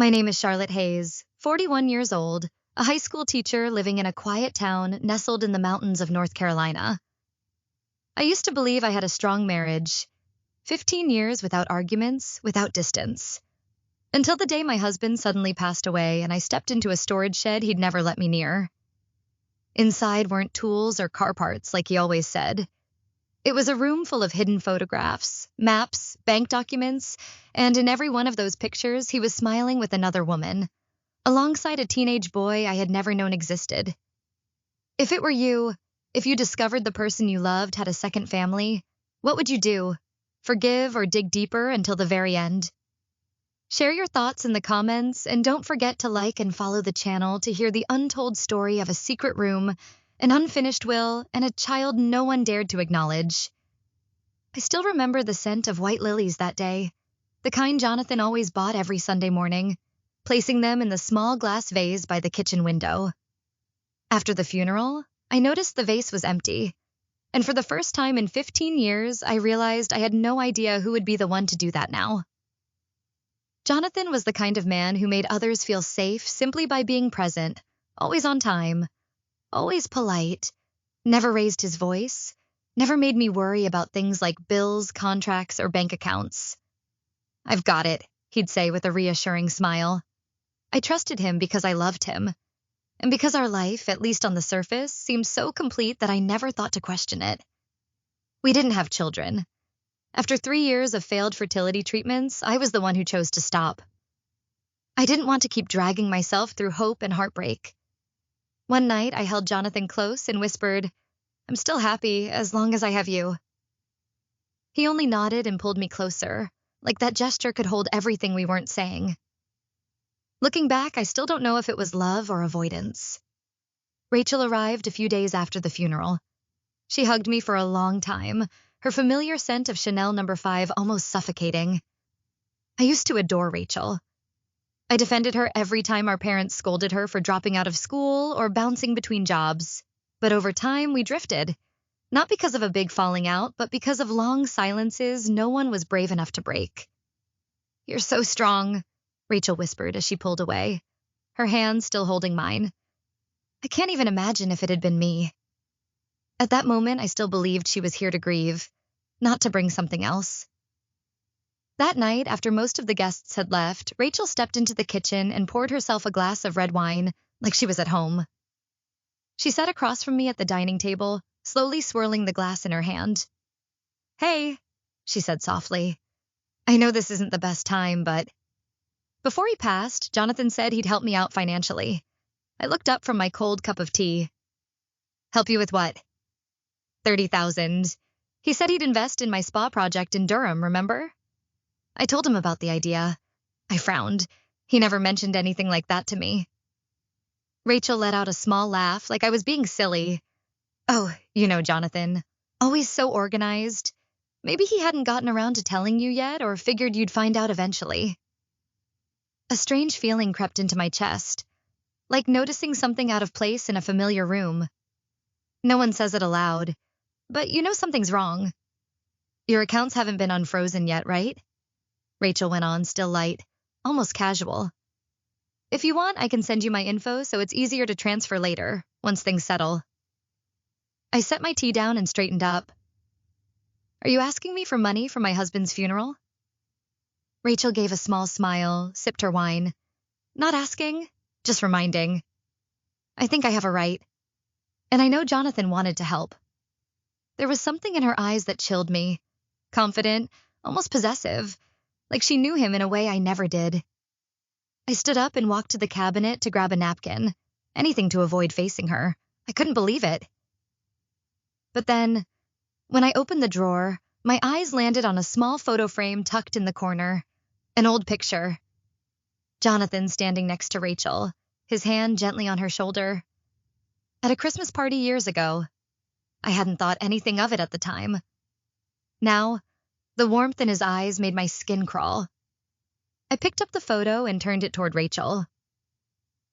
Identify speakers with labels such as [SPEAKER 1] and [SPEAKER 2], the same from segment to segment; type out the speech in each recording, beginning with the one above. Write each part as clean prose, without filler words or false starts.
[SPEAKER 1] My name is Charlotte Hayes, 41 years old, a high school teacher living in a quiet town nestled in the mountains of North Carolina. I used to believe I had a strong marriage, 15 years without arguments, without distance. Until the day my husband suddenly passed away and I stepped into a storage shed he'd never let me near. Inside weren't tools or car parts like he always said. It was a room full of hidden photographs, maps, bank documents, and in every one of those pictures he was smiling with another woman, alongside a teenage boy I had never known existed. If it were you, if you discovered the person you loved had a second family, what would you do? Forgive or dig deeper until the very end? Share your thoughts in the comments, and don't forget to like and follow the channel to hear the untold story of a secret room, an unfinished will, and a child no one dared to acknowledge. I still remember the scent of white lilies that day, the kind Jonathan always bought every Sunday morning, placing them in the small glass vase by the kitchen window. After the funeral, I noticed the vase was empty, and for the first time in 15 years, I realized I had no idea who would be the one to do that now. Jonathan was the kind of man who made others feel safe simply by being present, always on time, always polite, never raised his voice, never made me worry about things like bills, contracts, or bank accounts. "I've got it," he'd say with a reassuring smile. I trusted him because I loved him, and because our life, at least on the surface, seemed so complete that I never thought to question it. We didn't have children. After 3 years of failed fertility treatments, I was the one who chose to stop. I didn't want to keep dragging myself through hope and heartbreak. One night, I held Jonathan close and whispered, "I'm still happy as long as I have you." He only nodded and pulled me closer, like that gesture could hold everything we weren't saying. Looking back, I still don't know if it was love or avoidance. Rachel arrived a few days after the funeral. She hugged me for a long time, her familiar scent of Chanel No. 5 almost suffocating. I used to adore Rachel. I defended her every time our parents scolded her for dropping out of school or bouncing between jobs. But over time, we drifted. Not because of a big falling out, but because of long silences no one was brave enough to break. "You're so strong," Rachel whispered as she pulled away, her hand still holding mine. I can't even imagine if it had been me. At that moment, I still believed she was here to grieve, not to bring something else. That night, after most of the guests had left, Rachel stepped into the kitchen and poured herself a glass of red wine, like she was at home. She sat across from me at the dining table, slowly swirling the glass in her hand. "Hey," she said softly. "I know this isn't the best time, but..." Before he passed, Jonathan said he'd help me out financially. I looked up from my cold cup of tea. "Help you with what?" "30,000. He said he'd invest in my spa project in Durham, remember?" I told him about the idea. I frowned. He never mentioned anything like that to me. Rachel let out a small laugh, like I was being silly. "Oh, you know Jonathan. Always so organized. Maybe he hadn't gotten around to telling you yet, or figured you'd find out eventually." A strange feeling crept into my chest, like noticing something out of place in a familiar room. No one says it aloud, but you know something's wrong. "Your accounts haven't been unfrozen yet, right?" Rachel went on, still light, almost casual. "If you want, I can send you my info so it's easier to transfer later, once things settle." I set my tea down and straightened up. "Are you asking me for money for my husband's funeral?" Rachel gave a small smile, sipped her wine. "Not asking, just reminding. I think I have a right. And I know Jonathan wanted to help." There was something in her eyes that chilled me, confident, almost possessive, like she knew him in a way I never did. I stood up and walked to the cabinet to grab a napkin, anything to avoid facing her. I couldn't believe it. But then, when I opened the drawer, my eyes landed on a small photo frame tucked in the corner, an old picture. Jonathan standing next to Rachel, his hand gently on her shoulder. At a Christmas party years ago. I hadn't thought anything of it at the time. Now, the warmth in his eyes made my skin crawl. I picked up the photo and turned it toward Rachel.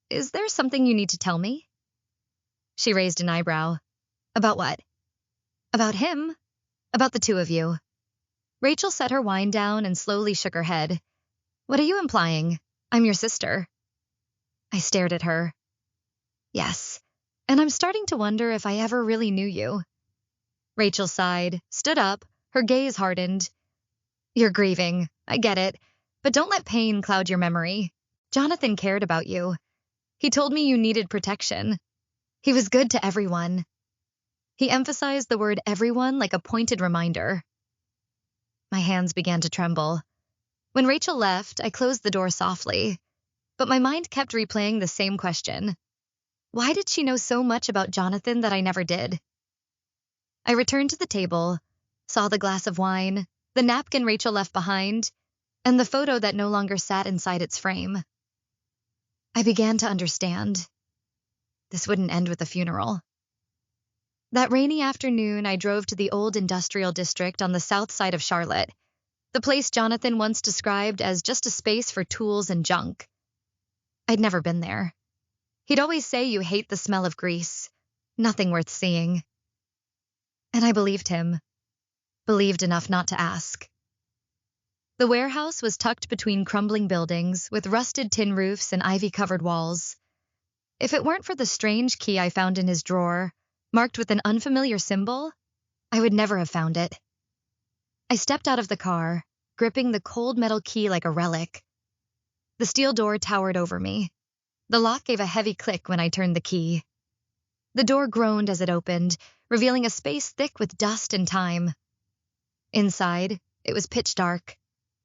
[SPEAKER 1] "Is there something you need to tell me?" She raised an eyebrow. "About what?" "About him. About the two of you." Rachel set her wine down and slowly shook her head. "What are you implying?" I'm your sister. I stared at her. Yes, and I'm starting to wonder if I ever really knew you. Rachel sighed, stood up, her gaze hardened. You're grieving, I get it, but don't let pain cloud your memory. Jonathan cared about you. He told me you needed protection. He was good to everyone. He emphasized the word everyone like a pointed reminder. My hands began to tremble. When Rachel left, I closed the door softly, but my mind kept replaying the same question. Why did she know so much about Jonathan that I never did? I returned to the table, saw the glass of wine, the napkin Rachel left behind, and the photo that no longer sat inside its frame. I began to understand. This wouldn't end with a funeral. That rainy afternoon, I drove to the old industrial district on the south side of Charlotte, the place Jonathan once described as just a space for tools and junk. I'd never been there. He'd always say you hate the smell of grease, nothing worth seeing. And I believed him, believed enough not to ask. The warehouse was tucked between crumbling buildings with rusted tin roofs and ivy-covered walls. If it weren't for the strange key I found in his drawer, marked with an unfamiliar symbol, I would never have found it. I stepped out of the car, gripping the cold metal key like a relic. The steel door towered over me. The lock gave a heavy click when I turned the key. The door groaned as it opened, revealing a space thick with dust and time. Inside, it was pitch dark.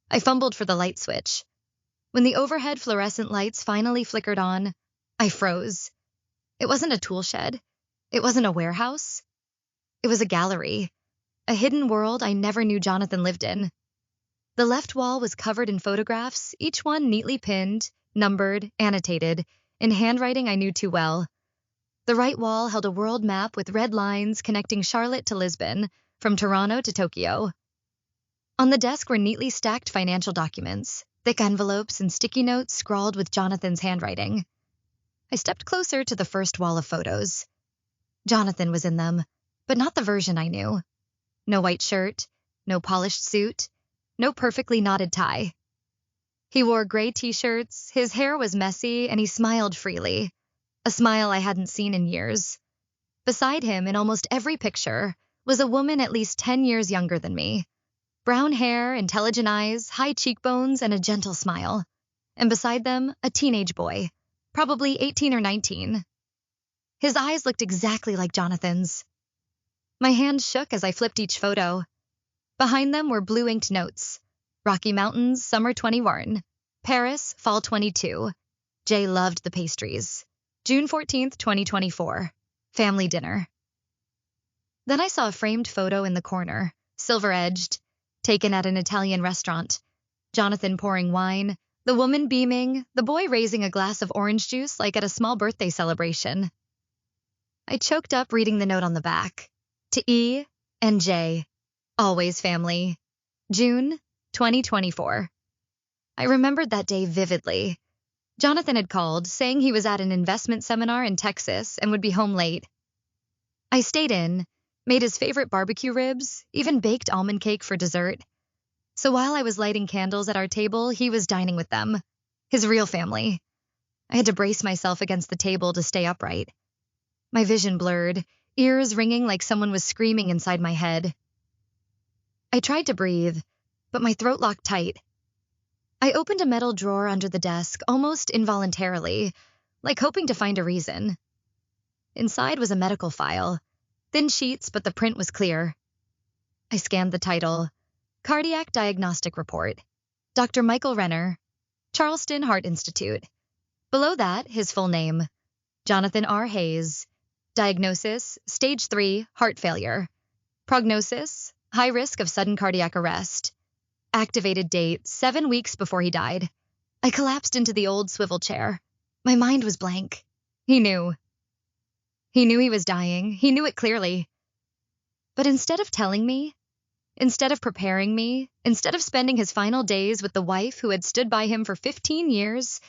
[SPEAKER 1] I fumbled for the light switch. When the overhead fluorescent lights finally flickered on, I froze. It wasn't a tool shed. It wasn't a warehouse. It was a gallery, a hidden world I never knew Jonathan lived in. The left wall was covered in photographs, each one neatly pinned, numbered, annotated, in handwriting I knew too well. The right wall held a world map with red lines connecting Charlotte to Lisbon, from Toronto to Tokyo. On the desk were neatly stacked financial documents, thick envelopes and sticky notes scrawled with Jonathan's handwriting. I stepped closer to the first wall of photos. Jonathan was in them, but not the version I knew. No white shirt, no polished suit, no perfectly knotted tie. He wore gray t-shirts, his hair was messy, and he smiled freely, a smile I hadn't seen in years. Beside him, in almost every picture, was a woman at least 10 years younger than me. Brown hair, intelligent eyes, high cheekbones, and a gentle smile. And beside them, a teenage boy, probably 18 or 19. His eyes looked exactly like Jonathan's. My hand shook as I flipped each photo. Behind them were blue-inked notes. Rocky Mountains, Summer 21. Paris, Fall 22. Jay loved the pastries. June 14th, 2024. Family dinner. Then I saw a framed photo in the corner, silver-edged, taken at an Italian restaurant. Jonathan pouring wine, the woman beaming, the boy raising a glass of orange juice like at a small birthday celebration. I choked up reading the note on the back. To E and J. Always family. June 2024. I remembered that day vividly. Jonathan had called, saying he was at an investment seminar in Texas and would be home late. I stayed in, made his favorite barbecue ribs, even baked almond cake for dessert. So while I was lighting candles at our table, he was dining with them, his real family. I had to brace myself against the table to stay upright. My vision blurred, ears ringing like someone was screaming inside my head. I tried to breathe, but my throat locked tight. I opened a metal drawer under the desk almost involuntarily, like hoping to find a reason. Inside was a medical file, thin sheets, but the print was clear. I scanned the title, Cardiac Diagnostic Report, Dr. Michael Renner, Charleston Heart Institute. Below that, his full name, Jonathan R. Hayes. Diagnosis, Stage 3, heart failure. Prognosis, high risk of sudden cardiac arrest. Activated date, 7 weeks before he died. I collapsed into the old swivel chair. My mind was blank. He knew. He knew he was dying. He knew it clearly. But instead of telling me, instead of preparing me, instead of spending his final days with the wife who had stood by him for 15 years,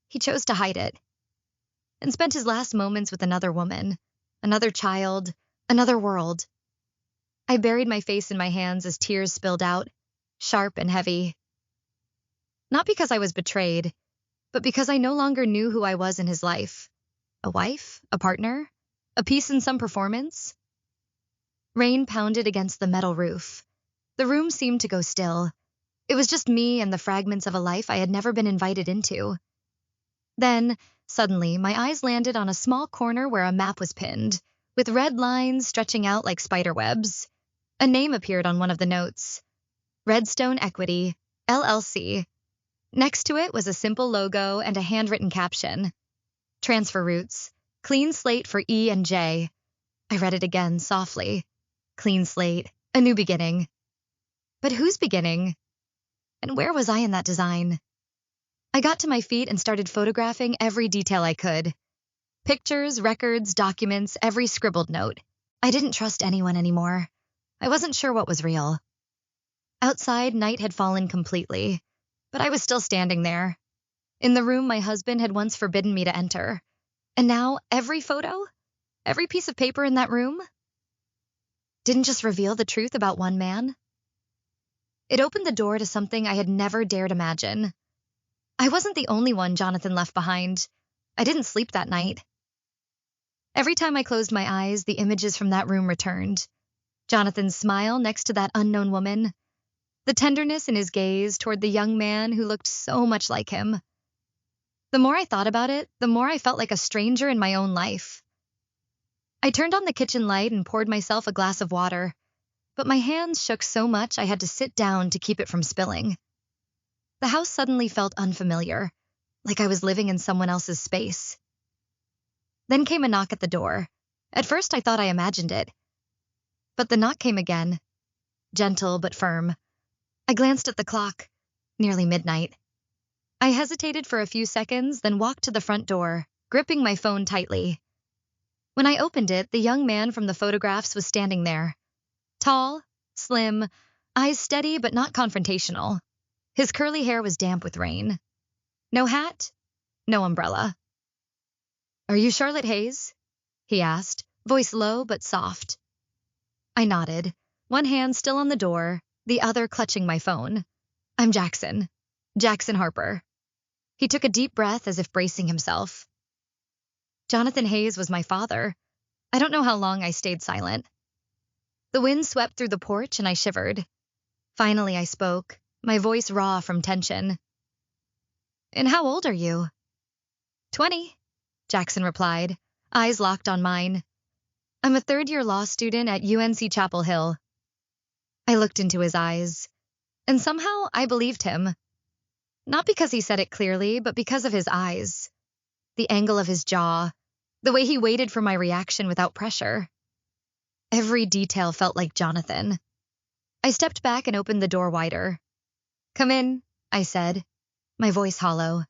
[SPEAKER 1] he chose to hide it. And spent his last moments with another woman, another child, another world. I buried my face in my hands as tears spilled out, sharp and heavy. Not because I was betrayed, but because I no longer knew who I was in his life. A wife? A partner? A piece in some performance? Rain pounded against the metal roof. The room seemed to go still. It was just me and the fragments of a life I had never been invited into. Then, suddenly, my eyes landed on a small corner where a map was pinned, with red lines stretching out like spider webs. A name appeared on one of the notes. Redstone Equity, LLC. Next to it was a simple logo and a handwritten caption. Transfer routes. Clean slate for E and J. I read it again softly. Clean slate. A new beginning. But whose beginning? And where was I in that design? I got to my feet and started photographing every detail I could. Pictures, records, documents, every scribbled note. I didn't trust anyone anymore. I wasn't sure what was real. Outside, night had fallen completely, but I was still standing there. In the room my husband had once forbidden me to enter. And now, every photo? Every piece of paper in that room? Didn't just reveal the truth about one man? It opened the door to something I had never dared imagine. I wasn't the only one Jonathan left behind. I didn't sleep that night. Every time I closed my eyes, the images from that room returned. Jonathan's smile next to that unknown woman. The tenderness in his gaze toward the young man who looked so much like him. The more I thought about it, the more I felt like a stranger in my own life. I turned on the kitchen light and poured myself a glass of water, but my hands shook so much I had to sit down to keep it from spilling. The house suddenly felt unfamiliar, like I was living in someone else's space. Then came a knock at the door. At first I thought I imagined it. But the knock came again, gentle but firm. I glanced at the clock, nearly midnight. I hesitated for a few seconds, then walked to the front door, gripping my phone tightly. When I opened it, the young man from the photographs was standing there. Tall, slim, eyes steady but not confrontational. His curly hair was damp with rain. No hat, no umbrella. "Are you Charlotte Hayes?" he asked, voice low but soft. I nodded, one hand still on the door, the other clutching my phone. "I'm Jackson. Jackson Harper." He took a deep breath as if bracing himself. Jonathan Hayes was my father. I don't know how long I stayed silent. The wind swept through the porch and I shivered. Finally I spoke, my voice raw from tension. "And how old are you?" 20, Jackson replied, eyes locked on mine. "I'm a third-year law student at UNC Chapel Hill." I looked into his eyes, and somehow I believed him. Not because he said it clearly, but because of his eyes. The angle of his jaw, the way he waited for my reaction without pressure. Every detail felt like Jonathan. I stepped back and opened the door wider. "Come in," I said, my voice hollow.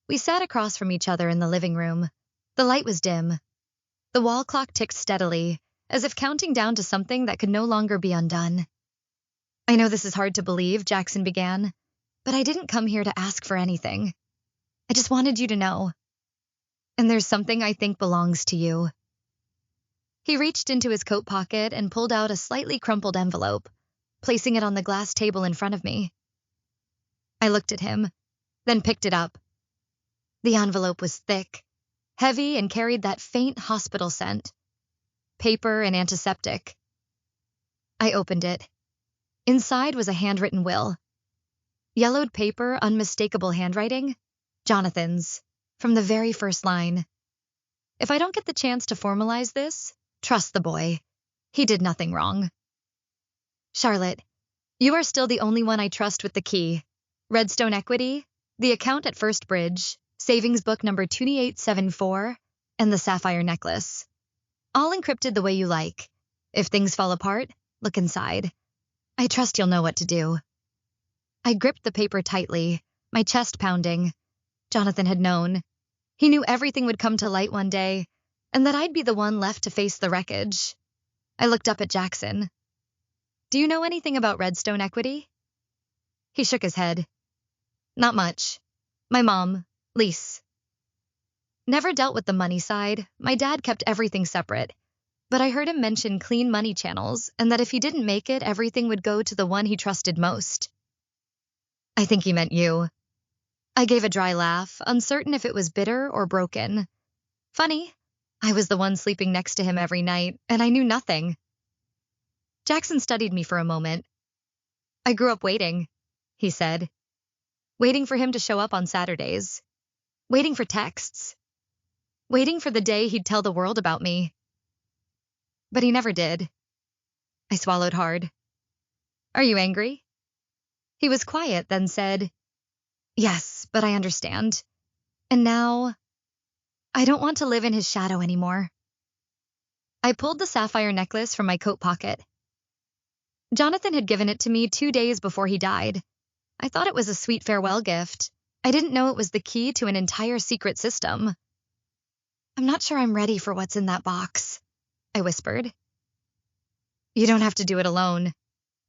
[SPEAKER 1] We sat across from each other in the living room. The light was dim. The wall clock ticked steadily, as if counting down to something that could no longer be undone. "I know this is hard to believe," Jackson began, "but I didn't come here to ask for anything. I just wanted you to know. And there's something I think belongs to you." He reached into his coat pocket and pulled out a slightly crumpled envelope, placing it on the glass table in front of me. I looked at him, then picked it up. The envelope was thick, heavy, and carried that faint hospital scent. Paper and antiseptic. I opened it. Inside was a handwritten will. Yellowed paper, unmistakable handwriting. Jonathan's, from the very first line. If I don't get the chance to formalize this, trust the boy. He did nothing wrong. "Charlotte, you are still the only one I trust with the key. Redstone Equity, the account at First Bridge, savings book number 2874, and the sapphire necklace. All encrypted the way you like. If things fall apart, look inside. I trust you'll know what to do." I gripped the paper tightly, my chest pounding. Jonathan had known. He knew everything would come to light one day, and that I'd be the one left to face the wreckage. I looked up at Jackson. "Do you know anything about Redstone Equity?" He shook his head. "Not much. My mom, Lise. Never dealt with the money side. My dad kept everything separate. But I heard him mention clean money channels, and that if he didn't make it, everything would go to the one he trusted most." "I think he meant you." I gave a dry laugh, uncertain if it was bitter or broken. Funny, I was the one sleeping next to him every night, and I knew nothing. Jackson studied me for a moment. I grew up waiting, he said. Waiting for him to show up on Saturdays. Waiting for texts. Waiting for the day he'd tell the world about me. But he never did. I swallowed hard. Are you angry? He was quiet, then said, Yes, but I understand. And now, I don't want to live in his shadow anymore. I pulled the sapphire necklace from my coat pocket. Jonathan had given it to me 2 days before he died. I thought it was a sweet farewell gift. I didn't know it was the key to an entire secret system. I'm not sure I'm ready for what's in that box, I whispered. You don't have to do it alone,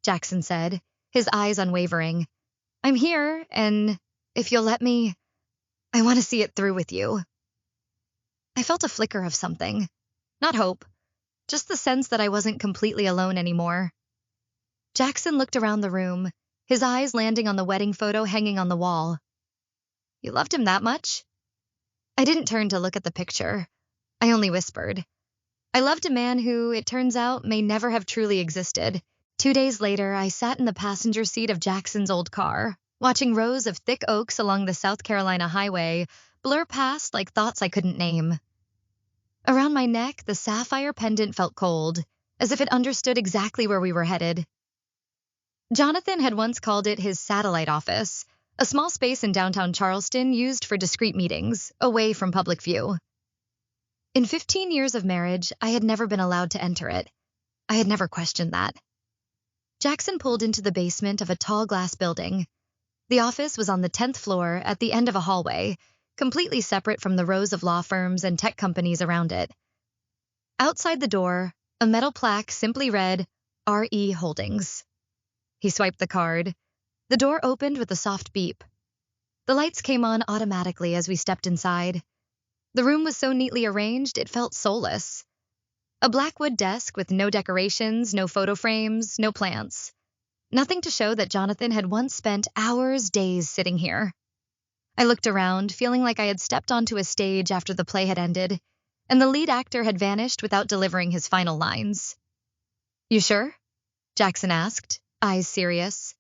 [SPEAKER 1] Jackson said, his eyes unwavering. I'm here, and if you'll let me, I want to see it through with you. I felt a flicker of something. Not hope, just the sense that I wasn't completely alone anymore. Jackson looked around the room, his eyes landing on the wedding photo hanging on the wall. You loved him that much? I didn't turn to look at the picture. I only whispered. I loved a man who, it turns out, may never have truly existed. 2 days later, I sat in the passenger seat of Jackson's old car, watching rows of thick oaks along the South Carolina highway blur past like thoughts I couldn't name. Around my neck, the sapphire pendant felt cold, as if it understood exactly where we were headed. Jonathan had once called it his satellite office, a small space in downtown Charleston used for discreet meetings, away from public view. In 15 years of marriage, I had never been allowed to enter it. I had never questioned that. Jackson pulled into the basement of a tall glass building. The office was on the 10th floor at the end of a hallway, completely separate from the rows of law firms and tech companies around it. Outside the door, a metal plaque simply read, R.E. Holdings. He swiped the card. The door opened with a soft beep. The lights came on automatically as we stepped inside. The room was so neatly arranged it felt soulless. A black wood desk with no decorations, no photo frames, no plants. Nothing to show that Jonathan had once spent hours, days sitting here. I looked around, feeling like I had stepped onto a stage after the play had ended, and the lead actor had vanished without delivering his final lines. You sure? Jackson asked, eyes serious.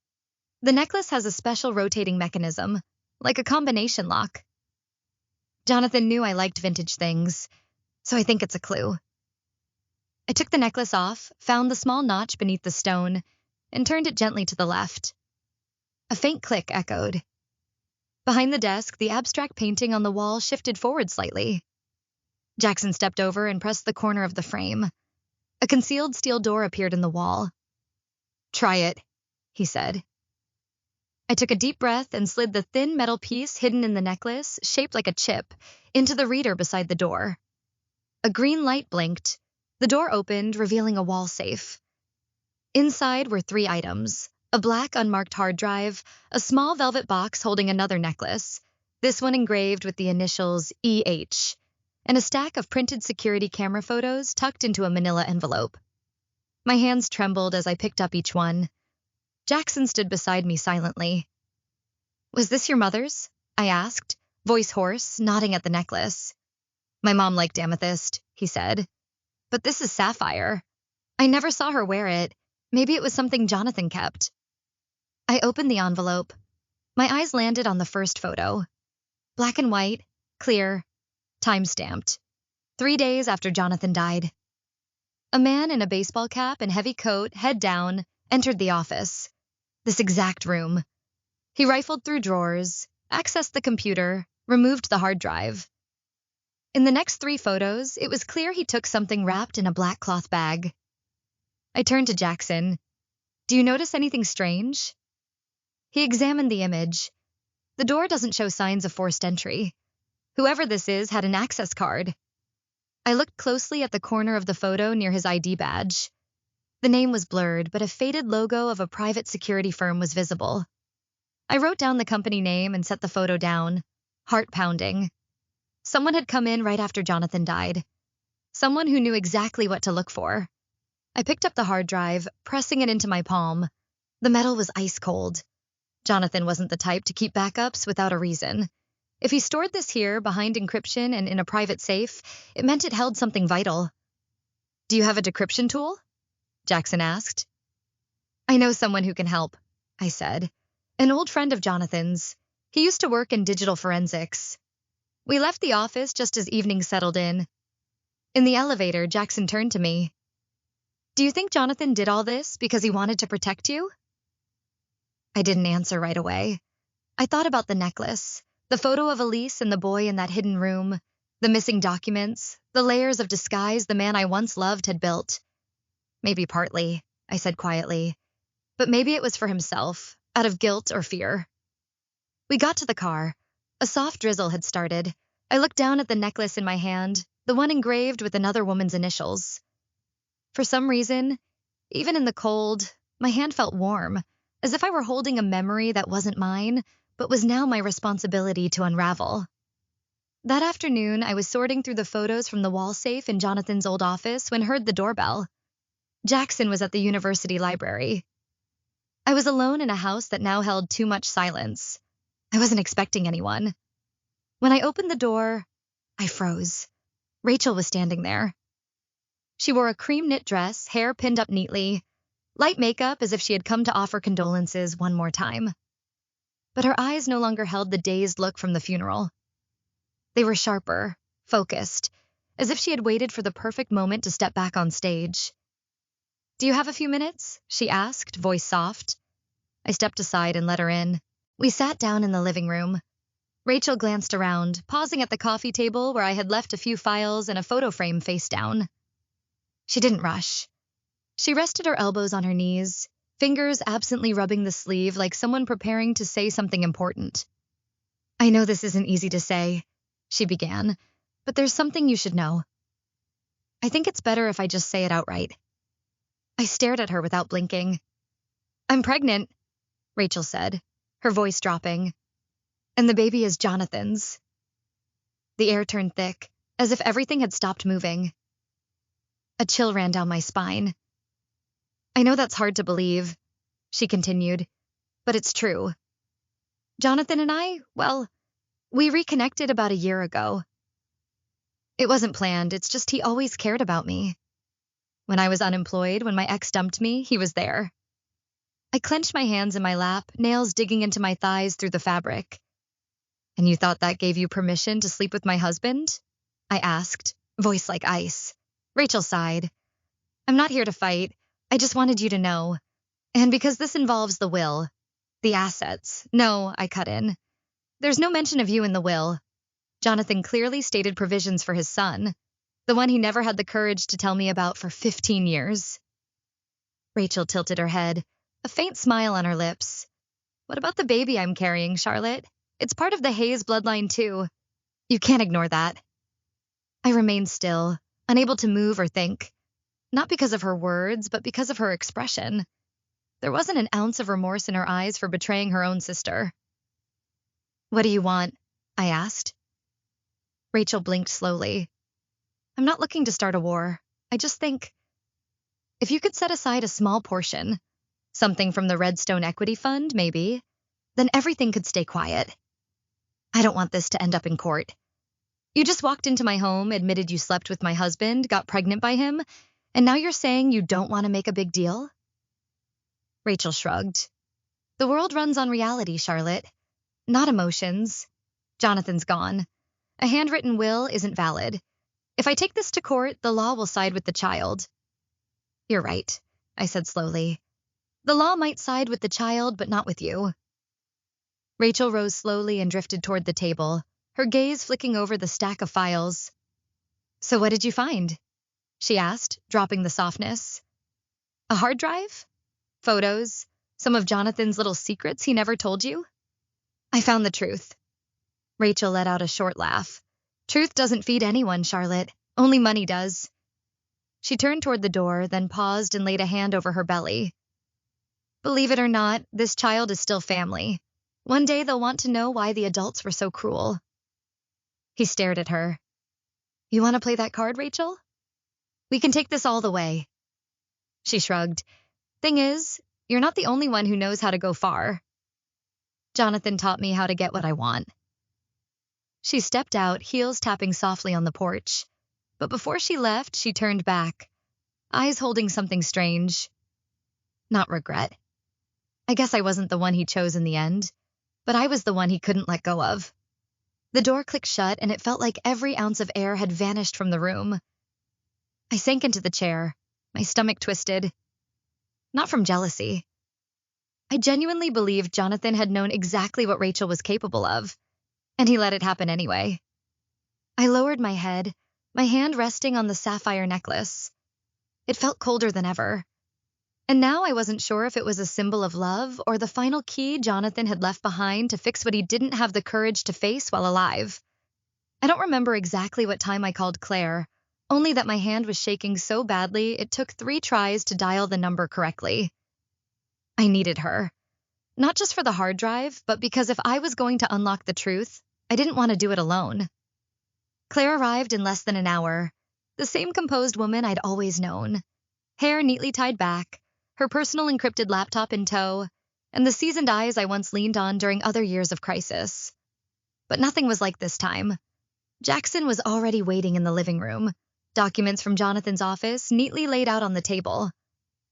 [SPEAKER 1] The necklace has a special rotating mechanism, like a combination lock. Jonathan knew I liked vintage things, so I think it's a clue. I took the necklace off, found the small notch beneath the stone, and turned it gently to the left. A faint click echoed. Behind the desk, the abstract painting on the wall shifted forward slightly. Jackson stepped over and pressed the corner of the frame. A concealed steel door appeared in the wall. Try it, he said. I took a deep breath and slid the thin metal piece hidden in the necklace, shaped like a chip, into the reader beside the door. A green light blinked. The door opened, revealing a wall safe. Inside were 3 items: a black unmarked hard drive, a small velvet box holding another necklace, this one engraved with the initials EH, and a stack of printed security camera photos tucked into a manila envelope. My hands trembled as I picked up each one. Jackson stood beside me silently. Was this your mother's? I asked, voice hoarse, nodding at the necklace. My mom liked amethyst, he said. But this is sapphire. I never saw her wear it. Maybe it was something Jonathan kept. I opened the envelope. My eyes landed on the first photo. Black and white, clear, time-stamped. 3 days after Jonathan died. A man in a baseball cap and heavy coat, head down, entered the office. This exact room. He rifled through drawers, accessed the computer, removed the hard drive. In the next 3 photos, it was clear he took something wrapped in a black cloth bag. I turned to Jackson. Do you notice anything strange? He examined the image. The door doesn't show signs of forced entry. Whoever this is had an access card. I looked closely at the corner of the photo near his ID badge. The name was blurred, but a faded logo of a private security firm was visible. I wrote down the company name and set the photo down. Heart pounding. Someone had come in right after Jonathan died. Someone who knew exactly what to look for. I picked up the hard drive, pressing it into my palm. The metal was ice cold. Jonathan wasn't the type to keep backups without a reason. If he stored this here behind encryption and in a private safe, it meant it held something vital. Do you have a decryption tool? Jackson asked. I know someone who can help, I said. An old friend of Jonathan's. He used to work in digital forensics. We left the office just as evening settled in. In the elevator, Jackson turned to me. Do you think Jonathan did all this because he wanted to protect you? I didn't answer right away. I thought about the necklace, the photo of Elise and the boy in that hidden room, the missing documents, the layers of disguise the man I once loved had built. Maybe partly, I said quietly, but maybe it was for himself, out of guilt or fear. We got to the car. A soft drizzle had started. I looked down at the necklace in my hand, the one engraved with another woman's initials. For some reason, even in the cold, my hand felt warm, as if I were holding a memory that wasn't mine, but was now my responsibility to unravel. That afternoon, I was sorting through the photos from the wall safe in Jonathan's old office when heard the doorbell. Jackson was at the university library. I was alone in a house that now held too much silence. I wasn't expecting anyone. When I opened the door, I froze. Rachel was standing there. She wore a cream knit dress, hair pinned up neatly, light makeup as if she had come to offer condolences one more time. But her eyes no longer held the dazed look from the funeral. They were sharper, focused, as if she had waited for the perfect moment to step back on stage. Do you have a few minutes? She asked, voice soft. I stepped aside and let her in. We sat down in the living room. Rachel glanced around, pausing at the coffee table where I had left a few files and a photo frame face down. She didn't rush. She rested her elbows on her knees, fingers absently rubbing the sleeve like someone preparing to say something important. I know this isn't easy to say, she began, but there's something you should know. I think it's better if I just say it outright. I stared at her without blinking. I'm pregnant, Rachel said, her voice dropping. And the baby is Jonathan's. The air turned thick, as if everything had stopped moving. A chill ran down my spine. I know that's hard to believe, she continued, but it's true. Jonathan and I, well, we reconnected about a year ago. It wasn't planned, it's just he always cared about me. When I was unemployed, when my ex dumped me, he was there. I clenched my hands in my lap, nails digging into my thighs through the fabric. And you thought that gave you permission to sleep with my husband? I asked, voice like ice. Rachel sighed. I'm not here to fight. I just wanted you to know. And because this involves the will, the assets. No, I cut in. There's no mention of you in the will. Jonathan clearly stated provisions for his son, the one he never had the courage to tell me about for 15 years. Rachel tilted her head, a faint smile on her lips. What about the baby I'm carrying, Charlotte? It's part of the Hayes bloodline, too. You can't ignore that. I remained still, unable to move or think. Not because of her words, but because of her expression. There wasn't an ounce of remorse in her eyes for betraying her own sister. What do you want? I asked. Rachel blinked slowly. I'm not looking to start a war. I just think, if you could set aside a small portion, something from the Redstone Equity Fund, maybe, then everything could stay quiet. I don't want this to end up in court. You just walked into my home, admitted you slept with my husband, got pregnant by him, and now you're saying you don't want to make a big deal? Rachel shrugged. The world runs on reality, Charlotte, not emotions. Jonathan's gone. A handwritten will isn't valid. If I take this to court, the law will side with the child. You're right, I said slowly. The law might side with the child, but not with you. Rachel rose slowly and drifted toward the table, her gaze flicking over the stack of files. So what did you find? She asked, dropping the softness. A hard drive? Photos? Some of Jonathan's little secrets he never told you? I found the truth. Rachel let out a short laugh. Truth doesn't feed anyone, Charlotte. Only money does. She turned toward the door, then paused and laid a hand over her belly. Believe it or not, this child is still family. One day they'll want to know why the adults were so cruel. He stared at her. You want to play that card, Rachel? We can take this all the way. She shrugged. Thing is, you're not the only one who knows how to go far. Jonathan taught me how to get what I want. She stepped out, heels tapping softly on the porch. But before she left, she turned back, eyes holding something strange. Not regret. I guess I wasn't the one he chose in the end, but I was the one he couldn't let go of. The door clicked shut, and it felt like every ounce of air had vanished from the room. I sank into the chair, my stomach twisted. Not from jealousy. I genuinely believed Jonathan had known exactly what Rachel was capable of, and he let it happen anyway. I lowered my head, my hand resting on the sapphire necklace. It felt colder than ever. And now I wasn't sure if it was a symbol of love or the final key Jonathan had left behind to fix what he didn't have the courage to face while alive. I don't remember exactly what time I called Claire, only that my hand was shaking so badly it took 3 tries to dial the number correctly. I needed her. Not just for the hard drive, but because if I was going to unlock the truth, I didn't want to do it alone. Claire arrived in less than an hour, the same composed woman I'd always known. Hair neatly tied back, her personal encrypted laptop in tow, and the seasoned eyes I once leaned on during other years of crisis. But nothing was like this time. Jackson was already waiting in the living room, documents from Jonathan's office neatly laid out on the table.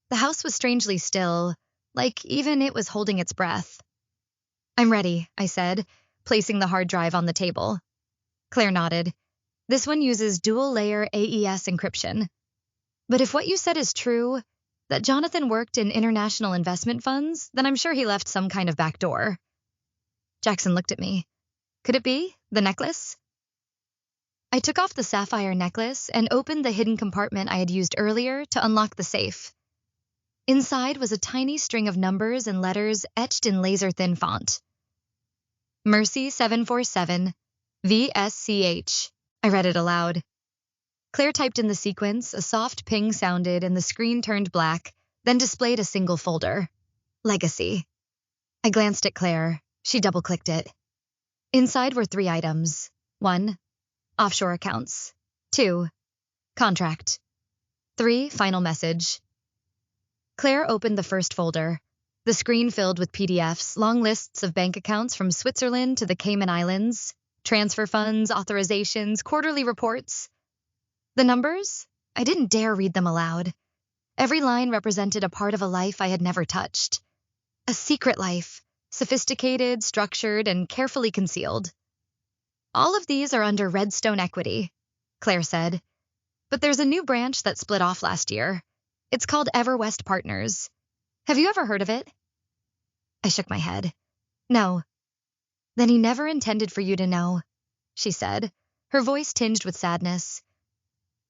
[SPEAKER 1] The house was strangely still, like even it was holding its breath. "I'm ready," I said, placing the hard drive on the table. Claire nodded. "This one uses dual-layer AES encryption. But if what you said is true, that Jonathan worked in international investment funds, then I'm sure he left some kind of back door." Jackson looked at me. "Could it be? The necklace?" I took off the sapphire necklace and opened the hidden compartment I had used earlier to unlock the safe. Inside was a tiny string of numbers and letters etched in laser-thin font. "Mercy 747, VSCH. I read it aloud. Claire typed in the sequence, a soft ping sounded, and the screen turned black, then displayed a single folder. Legacy. I glanced at Claire. She double-clicked it. Inside were 3 items. 1. Offshore accounts. 2. Contract. 3. Final message. Claire opened the first folder. The screen filled with PDFs, long lists of bank accounts from Switzerland to the Cayman Islands, transfer funds, authorizations, quarterly reports. The numbers? I didn't dare read them aloud. Every line represented a part of a life I had never touched. A secret life, sophisticated, structured, and carefully concealed. "All of these are under Redstone Equity," Claire said. "But there's a new branch that split off last year. It's called EverWest Partners. Have you ever heard of it?" I shook my head. "No." "Then he never intended for you to know," she said, her voice tinged with sadness.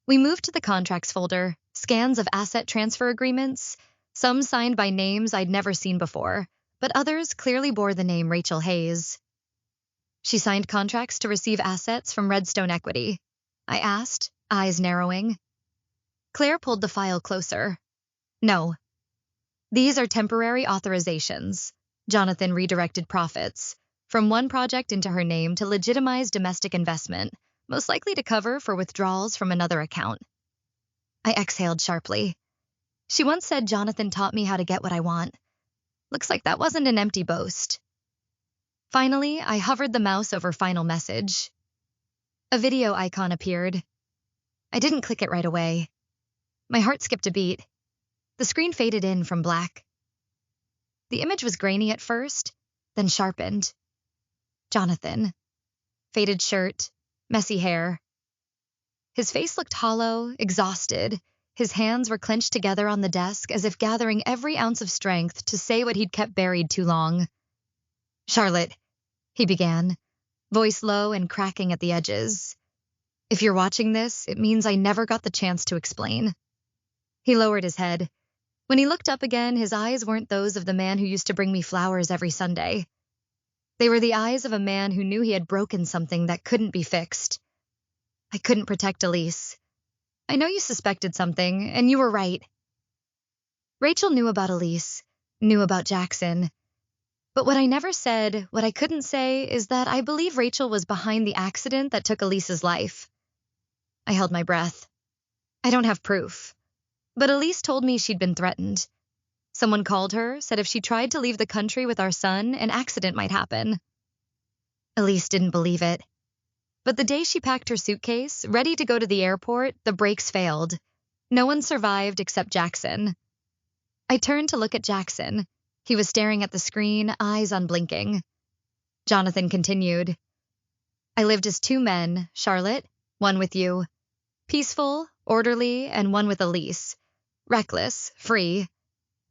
[SPEAKER 1] We moved to the contracts folder, scans of asset transfer agreements, some signed by names I'd never seen before, but others clearly bore the name Rachel Hayes. "She signed contracts to receive assets from Redstone Equity?" I asked, eyes narrowing. Claire pulled the file closer. "No. These are temporary authorizations." Jonathan redirected profits from one project into her name to legitimize domestic investment, most likely to cover for withdrawals from another account. I exhaled sharply. She once said Jonathan taught me how to get what I want. Looks like that wasn't an empty boast. Finally, I hovered the mouse over final message. A video icon appeared. I didn't click it right away. My heart skipped a beat. The screen faded in from black. The image was grainy at first, then sharpened. Jonathan. Faded shirt, messy hair. His face looked hollow, exhausted. His hands were clenched together on the desk as if gathering every ounce of strength to say what he'd kept buried too long. "Charlotte," he began, voice low and cracking at the edges. "If you're watching this, it means I never got the chance to explain." He lowered his head. When he looked up again, his eyes weren't those of the man who used to bring me flowers every Sunday. They were the eyes of a man who knew he had broken something that couldn't be fixed. "I couldn't protect Elise. I know you suspected something, and you were right. Rachel knew about Elise, knew about Jackson. But what I never said, what I couldn't say, is that I believe Rachel was behind the accident that took Elise's life." I held my breath. "I don't have proof. But Elise told me she'd been threatened. Someone called her, said if she tried to leave the country with our son, an accident might happen. Elise didn't believe it. But the day she packed her suitcase, ready to go to the airport, the brakes failed. No one survived except Jackson. I turned to look at Jackson. He was staring at the screen, eyes unblinking. Jonathan continued. I lived as two men, Charlotte, one with you. Peaceful, orderly, and one with Elise. Reckless, free.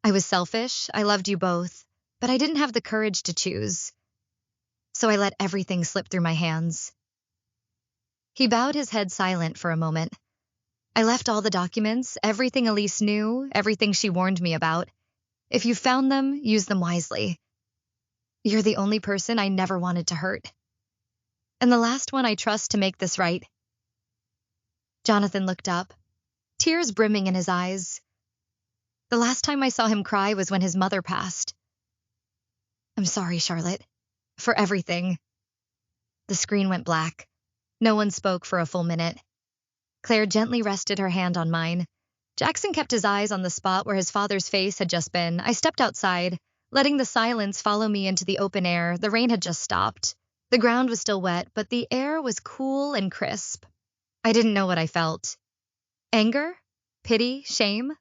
[SPEAKER 1] I was selfish, I loved you both, but I didn't have the courage to choose. So I let everything slip through my hands. He bowed his head silent for a moment. I left all the documents, everything Elise knew, everything she warned me about. If you found them, use them wisely. You're the only person I never wanted to hurt. And the last one I trust to make this right. Jonathan looked up, tears brimming in his eyes. The last time I saw him cry was when his mother passed. I'm sorry, Charlotte, for everything. The screen went black. No one spoke for a full minute. Claire gently rested her hand on mine. Jackson kept his eyes on the spot where his father's face had just been. I stepped outside, letting the silence follow me into the open air. The rain had just stopped. The ground was still wet, but the air was cool and crisp. I didn't know what I felt. Anger? Pity? Shame?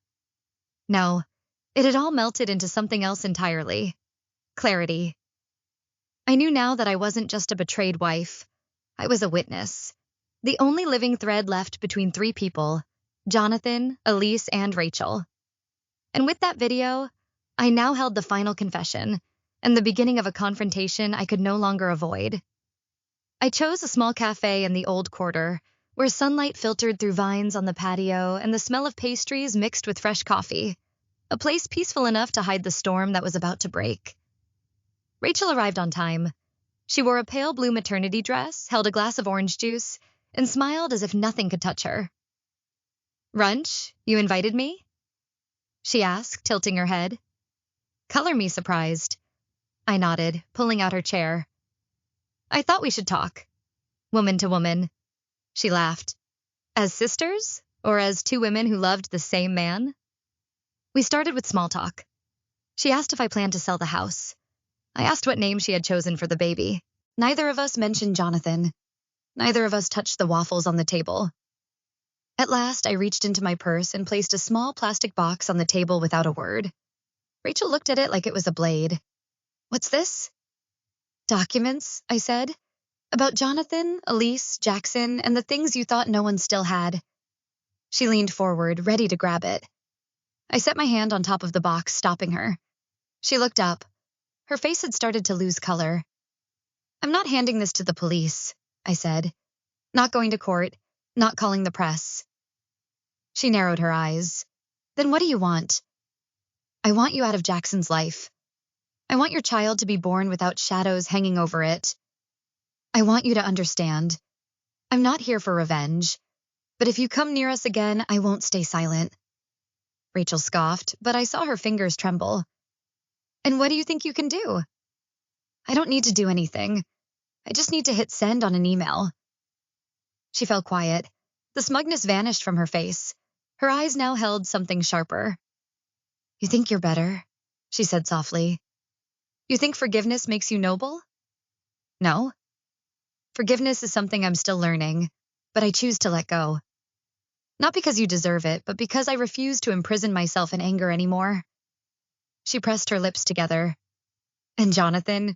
[SPEAKER 1] No, it had all melted into something else entirely. Clarity. I knew now that I wasn't just a betrayed wife. I was a witness. The only living thread left between three people, Jonathan, Elise, and Rachel. And with that video, I now held the final confession, and the beginning of a confrontation I could no longer avoid. I chose a small cafe in the old quarter, where sunlight filtered through vines on the patio and the smell of pastries mixed with fresh coffee, a place peaceful enough to hide the storm that was about to break. Rachel arrived on time. She wore a pale blue maternity dress, held a glass of orange juice, and smiled as if nothing could touch her. Runch, you invited me? She asked, tilting her head. Color me surprised. I nodded, pulling out her chair. I thought we should talk. Woman to woman. She laughed. As sisters? Or as two women who loved the same man? We started with small talk. She asked if I planned to sell the house. I asked what name she had chosen for the baby. Neither of us mentioned Jonathan. Neither of us touched the waffles on the table. At last, I reached into my purse and placed a small plastic box on the table without a word. Rachel looked at it like it was a blade. What's this? Documents, I said. About Jonathan, Elise, Jackson, and the things you thought no one still had. She leaned forward, ready to grab it. I set my hand on top of the box, stopping her. She looked up. Her face had started to lose color. I'm not handing this to the police, I said. Not going to court, not calling the press. She narrowed her eyes. Then what do you want? I want you out of Jackson's life. I want your child to be born without shadows hanging over it. I want you to understand. I'm not here for revenge, but if you come near us again, I won't stay silent. Rachel scoffed, but I saw her fingers tremble. And what do you think you can do? I don't need to do anything. I just need to hit send on an email. She fell quiet. The smugness vanished from her face. Her eyes now held something sharper. You think you're better, she said softly. You think forgiveness makes you noble? No. Forgiveness is something I'm still learning, but I choose to let go. Not because you deserve it, but because I refuse to imprison myself in anger anymore. She pressed her lips together. And Jonathan,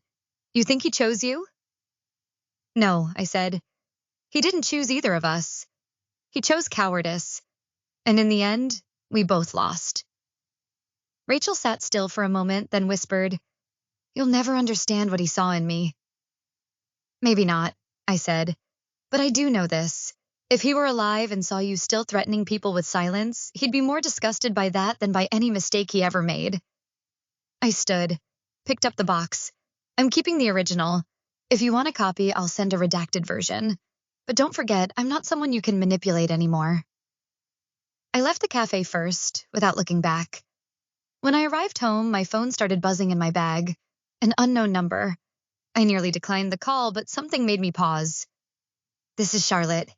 [SPEAKER 1] you think he chose you? No, I said. He didn't choose either of us. He chose cowardice. And in the end, we both lost. Rachel sat still for a moment, then whispered, You'll never understand what he saw in me. Maybe not, I said. But I do know this. If he were alive and saw you still threatening people with silence, he'd be more disgusted by that than by any mistake he ever made. I stood, picked up the box. I'm keeping the original. If you want a copy, I'll send a redacted version. But don't forget, I'm not someone you can manipulate anymore. I left the cafe first, without looking back. When I arrived home, my phone started buzzing in my bag. An unknown number. I nearly declined the call, but something made me pause. This is Charlotte.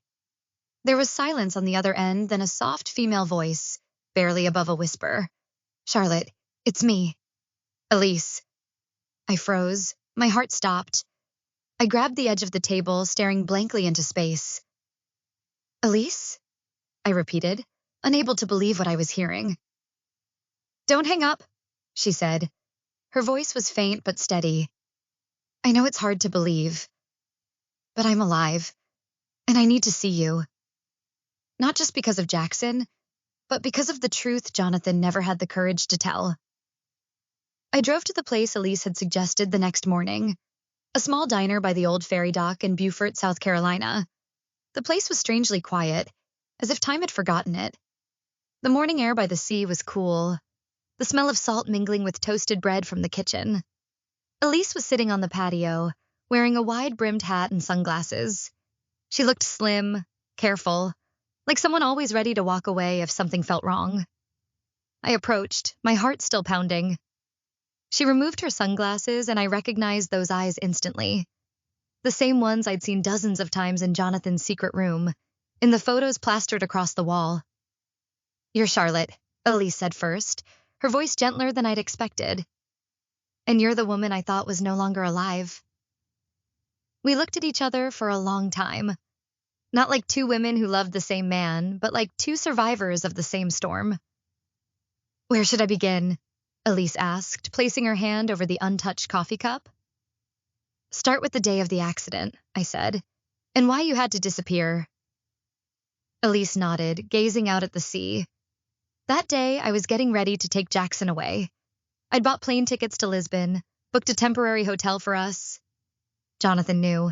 [SPEAKER 1] There was silence on the other end, then a soft female voice, barely above a whisper. Charlotte, It's me, Elise. I froze. My heart stopped. I grabbed the edge of the table, staring blankly into space. Elise? I repeated, unable to believe what I was hearing. Don't hang up, she said. Her voice was faint but steady. I know it's hard to believe, but I'm alive, and I need to see you. Not just because of Jackson, but because of the truth Jonathan never had the courage to tell. I drove to the place Elise had suggested the next morning, a small diner by the old ferry dock in Beaufort, South Carolina. The place was strangely quiet, as if time had forgotten it. The morning air by the sea was cool, the smell of salt mingling with toasted bread from the kitchen. Elise was sitting on the patio, wearing a wide-brimmed hat and sunglasses. She looked slim, careful, like someone always ready to walk away if something felt wrong. I approached, my heart still pounding. She removed her sunglasses, and I recognized those eyes instantly. The same ones I'd seen dozens of times in Jonathan's secret room, in the photos plastered across the wall. You're Charlotte, Elise said first, her voice gentler than I'd expected. And you're the woman I thought was no longer alive. We looked at each other for a long time. Not like two women who loved the same man, but like two survivors of the same storm. Where should I begin? Elise asked, placing her hand over the untouched coffee cup. Start with the day of the accident, I said, and why you had to disappear. Elise nodded, gazing out at the sea. That day, I was getting ready to take Jackson away. I'd bought plane tickets to Lisbon, booked a temporary hotel for us. Jonathan knew.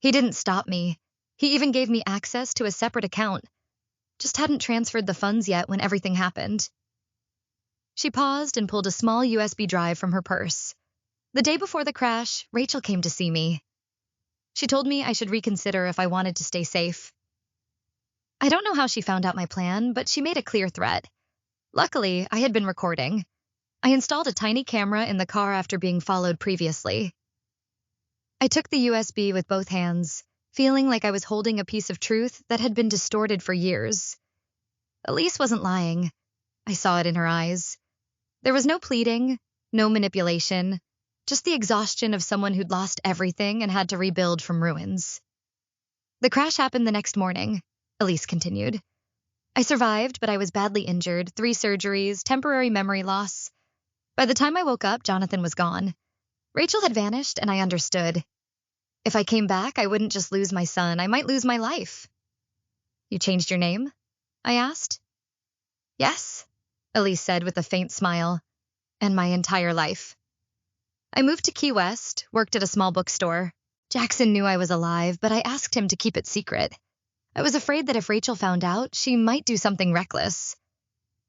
[SPEAKER 1] He didn't stop me. He even gave me access to a separate account. Just hadn't transferred the funds yet when everything happened. She paused and pulled a small USB drive from her purse. The day before the crash, Rachel came to see me. She told me I should reconsider if I wanted to stay safe. I don't know how she found out my plan, but she made a clear threat. Luckily, I had been recording. I installed a tiny camera in the car after being followed previously. I took the USB with both hands, feeling like I was holding a piece of truth that had been distorted for years. Elise wasn't lying. I saw it in her eyes. There was no pleading, no manipulation, just the exhaustion of someone who'd lost everything and had to rebuild from ruins. The crash happened the next morning, Elise continued. I survived, but I was badly injured, 3 surgeries, temporary memory loss. By the time I woke up, Jonathan was gone. Rachel had vanished, and I understood. If I came back, I wouldn't just lose my son, I might lose my life. You changed your name? I asked. Yes, Elise said with a faint smile. And my entire life. I moved to Key West, worked at a small bookstore. Jackson knew I was alive, but I asked him to keep it secret. I was afraid that if Rachel found out, she might do something reckless.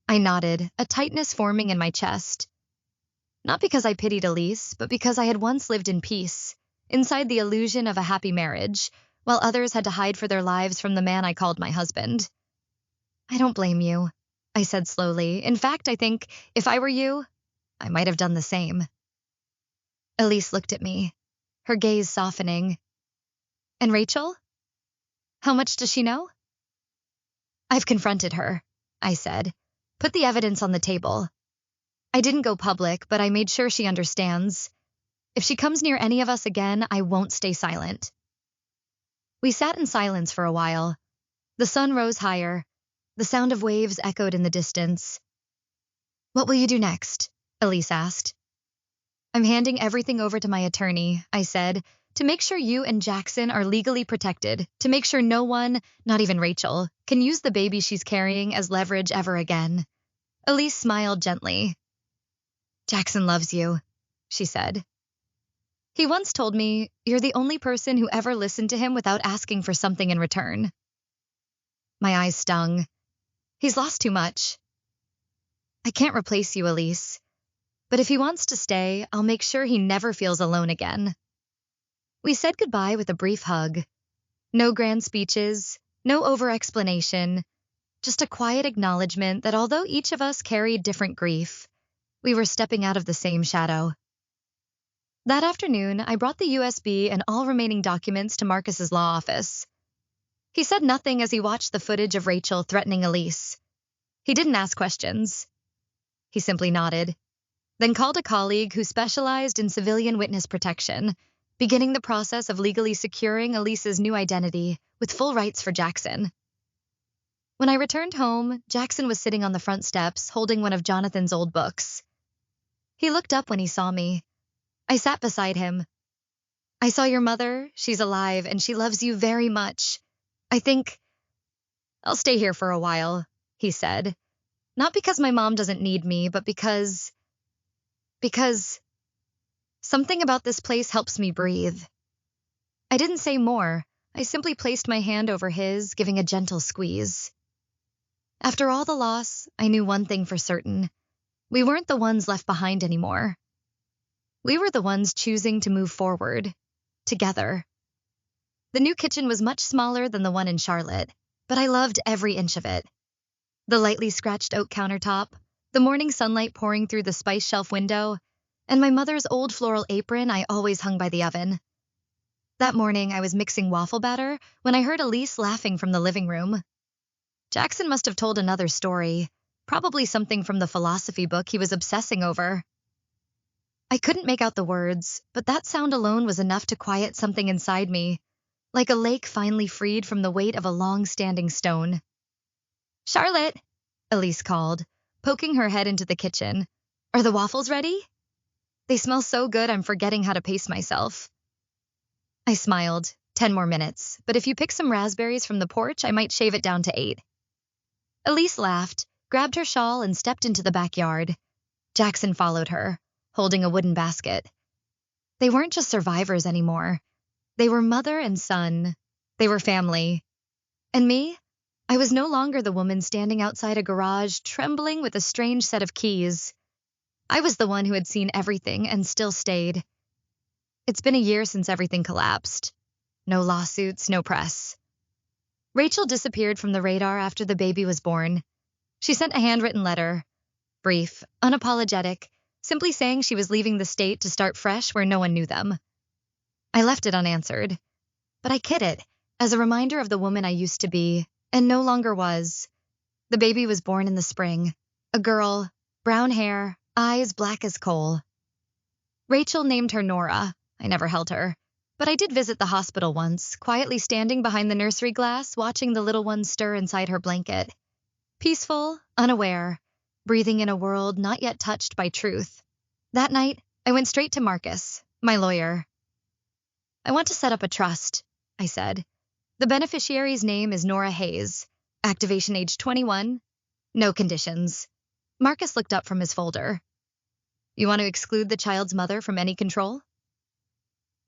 [SPEAKER 1] I nodded, a tightness forming in my chest. Not because I pitied Elise, but because I had once lived in peace, inside the illusion of a happy marriage, while others had to hide for their lives from the man I called my husband. I don't blame you, I said slowly. In fact, I think, if I were you, I might have done the same. Elise looked at me, her gaze softening. And Rachel? How much does she know? I've confronted her, I said. Put the evidence on the table. I didn't go public, but I made sure she understands. If she comes near any of us again, I won't stay silent. We sat in silence for a while. The sun rose higher. The sound of waves echoed in the distance. What will you do next? Elise asked. I'm handing everything over to my attorney, I said, to make sure you and Jackson are legally protected, to make sure no one, not even Rachel, can use the baby she's carrying as leverage ever again. Elise smiled gently. Jackson loves you, she said. He once told me, you're the only person who ever listened to him without asking for something in return. My eyes stung. He's lost too much. I can't replace you, Elise. But if he wants to stay, I'll make sure he never feels alone again. We said goodbye with a brief hug. No grand speeches, no over-explanation, just a quiet acknowledgement that although each of us carried different grief, we were stepping out of the same shadow. That afternoon, I brought the USB and all remaining documents to Marcus's law office. He said nothing as he watched the footage of Rachel threatening Elise. He didn't ask questions. He simply nodded. then called a colleague who specialized in civilian witness protection, beginning the process of legally securing Elise's new identity with full rights for Jackson. When I returned home, Jackson was sitting on the front steps holding one of Jonathan's old books. He looked up when he saw me. I sat beside him. "I saw your mother. She's alive, and she loves you very much. I think I'll stay here for a while," he said. "Not because my mom doesn't need me, but because something about this place helps me breathe." I didn't say more. I simply placed my hand over his, giving a gentle squeeze. After all the loss, I knew one thing for certain. We weren't the ones left behind anymore. We were the ones choosing to move forward, together. The new kitchen was much smaller than the one in Charlotte, but I loved every inch of it. The lightly scratched oak countertop, the morning sunlight pouring through the spice shelf window, and my mother's old floral apron I always hung by the oven. That morning, I was mixing waffle batter when I heard Elise laughing from the living room. Jackson must have told another story, probably something from the philosophy book he was obsessing over. I couldn't make out the words, but that sound alone was enough to quiet something inside me, like a lake finally freed from the weight of a long-standing stone. "Charlotte," Elise called, poking her head into the kitchen. "Are the waffles ready? They smell so good I'm forgetting how to pace myself." I smiled. 10 more minutes, but if you pick some raspberries from the porch, I might shave it down to 8. Elise laughed, grabbed her shawl, and stepped into the backyard. Jackson followed her, holding a wooden basket. They weren't just survivors anymore. They were mother and son. They were family. And me? I was no longer the woman standing outside a garage, trembling with a strange set of keys. I was the one who had seen everything and still stayed. It's been a year since everything collapsed. No lawsuits, no press. Rachel disappeared from the radar after the baby was born. She sent a handwritten letter. Brief, unapologetic, simply saying she was leaving the state to start fresh where no one knew them. I left it unanswered. But I hid it, as a reminder of the woman I used to be, and no longer was. The baby was born in the spring. A girl, brown hair, eyes black as coal. Rachel named her Nora. I never held her. But I did visit the hospital once, quietly standing behind the nursery glass, watching the little one stir inside her blanket. Peaceful, unaware, breathing in a world not yet touched by truth. That night, I went straight to Marcus, my lawyer. "I want to set up a trust," I said. "The beneficiary's name is Nora Hayes. Activation age 21. No conditions." Marcus looked up from his folder. "You want to exclude the child's mother from any control?"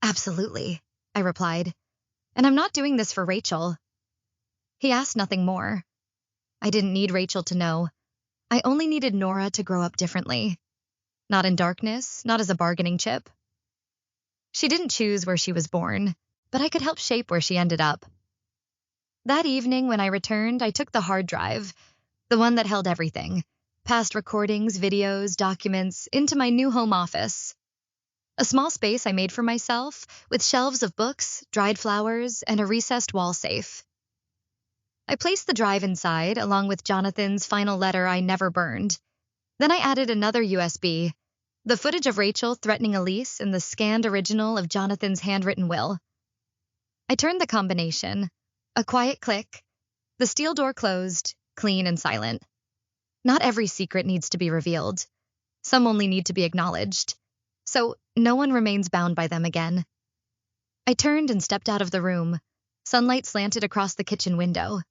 [SPEAKER 1] "Absolutely," I replied. "And I'm not doing this for Rachel." He asked nothing more. I didn't need Rachel to know. I only needed Nora to grow up differently. Not in darkness, not as a bargaining chip. She didn't choose where she was born, but I could help shape where she ended up. That evening when I returned, I took the hard drive, the one that held everything, past recordings, videos, documents, into my new home office. A small space I made for myself, with shelves of books, dried flowers, and a recessed wall safe. I placed the drive inside, along with Jonathan's final letter I never burned. Then I added another USB, the footage of Rachel threatening Elise and the scanned original of Jonathan's handwritten will. I turned the combination. A quiet click. The steel door closed, clean and silent. Not every secret needs to be revealed. Some only need to be acknowledged. So no one remains bound by them again. I turned and stepped out of the room. Sunlight slanted across the kitchen window.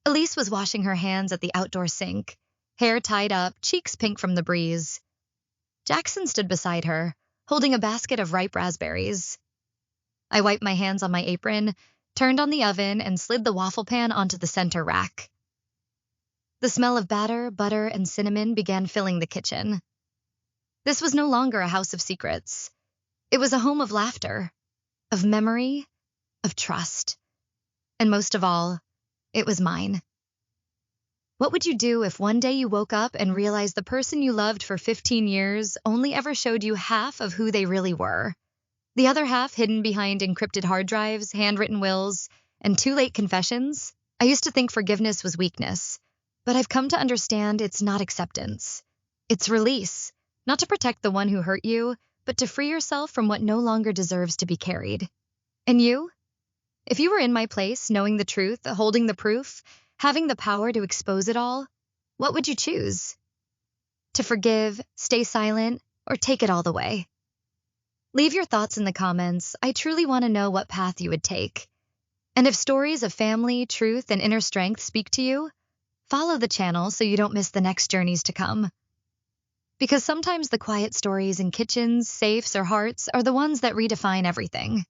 [SPEAKER 1] Elise was washing her hands at the outdoor sink, hair tied up, cheeks pink from the breeze. Jackson stood beside her, holding a basket of ripe raspberries. I wiped my hands on my apron, turned on the oven, and slid the waffle pan onto the center rack. The smell of batter, butter, and cinnamon began filling the kitchen. This was no longer a house of secrets. It was a home of laughter, of memory, of trust. And most of all, it was mine. What would you do if one day you woke up and realized the person you loved for 15 years only ever showed you half of who they really were? The other half hidden behind encrypted hard drives, handwritten wills, and too-late confessions? I used to think forgiveness was weakness, but I've come to understand it's not acceptance. It's release. not to protect the one who hurt you, but to free yourself from what no longer deserves to be carried. And you? If you were in my place, knowing the truth, holding the proof, having the power to expose it all, what would you choose? To forgive, stay silent, or take it all the way? Leave your thoughts in the comments. I truly want to know what path you would take. And if stories of family, truth, and inner strength speak to you, follow the channel so you don't miss the next journeys to come. Because sometimes the quiet stories in kitchens, safes, or hearts are the ones that redefine everything.